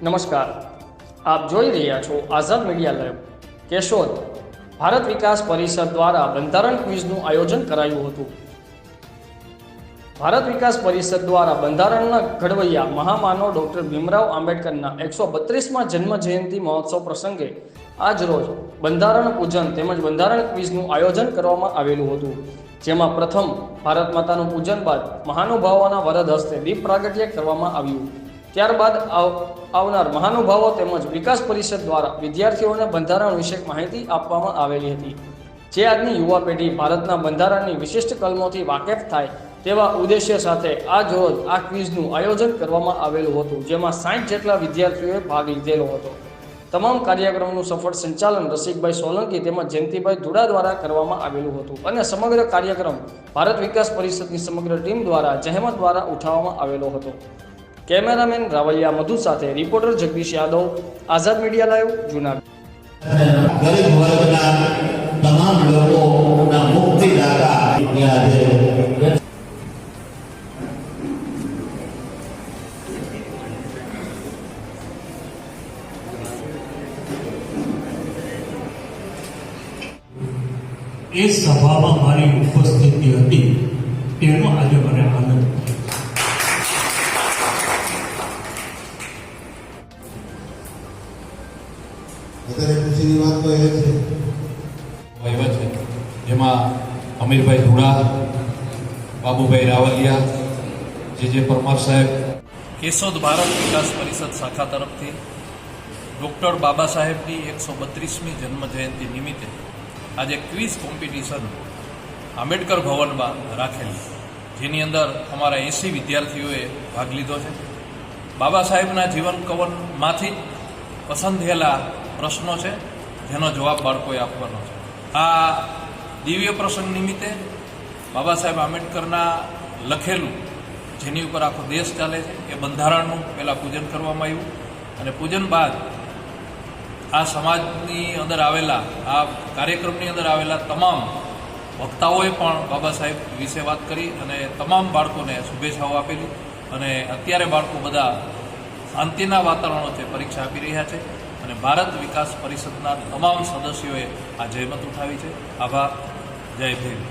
નમસ્કાર, આપ જોઈ રહ્યા છો આઝાદ મીડિયા લાઈવ. કેશોદ ભારત વિકાસ પરિષદ દ્વારા બંધારણ ક્વિઝનું આયોજન કરાયું હતું. ભારત વિકાસ પરિષદ દ્વારા બંધારણના ઘડવૈયા મહામાનવ ડૉક્ટર ભીમરાવ આંબેડકરના 132મા જન્મ જયંતિ મહોત્સવ પ્રસંગે આજ રોજ બંધારણ પૂજન તેમજ બંધારણ ક્વિઝનું આયોજન કરવામાં આવેલું હતું, જેમાં પ્રથમ ભારત માતાનું પૂજન બાદ મહાનુભાવોના વરદ હસ્તે દીપ પ્રાગટ્ય કરવામાં આવ્યું. ત્યારબાદ આવનાર મહાનુભાવો તેમજ વિકાસ પરિષદ દ્વારા વિદ્યાર્થીઓને બંધારણ વિશે માહિતી આપવામાં આવેલી હતી, જે આજની યુવા પેઢી ભારતના બંધારણની વિશિષ્ટ કલમોથી વાકેફ થાય તેવા ઉદ્દેશ્ય સાથે આજ રોજ આ ક્વિઝનું આયોજન કરવામાં આવેલું હતું, જેમાં 60 જેટલા વિદ્યાર્થીઓએ ભાગ લીધેલો હતો. તમામ કાર્યક્રમનું સફળ સંચાલન રસિકભાઈ સોલંકી તેમજ જયંતિભાઈ ધુડા દ્વારા કરવામાં આવેલું હતું અને સમગ્ર કાર્યક્રમ ભારત વિકાસ પરિષદની સમગ્ર ટીમ દ્વારા જહેમત દ્વારા ઉઠાવવામાં આવેલો હતો. કેમેરામેન રાવલિયા મધુ સાથે રિપોર્ટર જગદીશ યાદવ, આઝાદ મીડિયા લાઈવ, જૂનાગઢ. ગરીબ વર્ગના તમામ લોકોના મુક્તિદાતા એ સભામાં મારી ઉપસ્થિતિ હતી તેનો આજે મને આનંદ. અત્યારે ખુશીની વાત તો એ છે આવ્યા છે, જેમાં અમીરભાઈ ધુડા, બાબુભાઈ રાવલિયા, જે પરમાર સાહેબ, કેશોદ ભારત વિકાસ પરિષદ શાખા તરફથી ડૉક્ટર બાબા સાહેબની 132મી જન્મ જયંતિ નિમિત્તે આજે ક્વિઝ કોમ્પિટિશન આંબેડકર ભવનમાં રાખેલી, જેની અંદર અમારા 80 વિદ્યાર્થીઓએ ભાગ લીધો છે. બાબા સાહેબના જીવન કવનમાંથી પસંદ થયેલા પ્રશ્નો છે, જેનો જવાબ બાળકોએ આપવાનો છે. આ દિવ્ય પ્રસંગ નિમિત્તે બાબા સાહેબ આંબેડકરના લખેલું, જેની ઉપર આખો દેશ ચાલે છે, એ બંધારણનું પહેલાં પૂજન કરવામાં આવ્યું અને પૂજન બાદ આ સમાજની અંદર આવેલા, આ કાર્યક્રમની અંદર આવેલા તમામ વક્તાઓએ પણ બાબા સાહેબ વિશે વાત કરી અને તમામ બાળકોને શુભેચ્છાઓ આપેલી. અને અત્યારે બાળકો બધા શાંતિના વાતાવરણ વચ્ચે પરીક્ષા આપી રહ્યા છે અને ભારત વિકાસ પરિષદના તમામ સદસ્યોએ આ જહેમત ઉઠાવી છે. આભાર. જય ભીમ.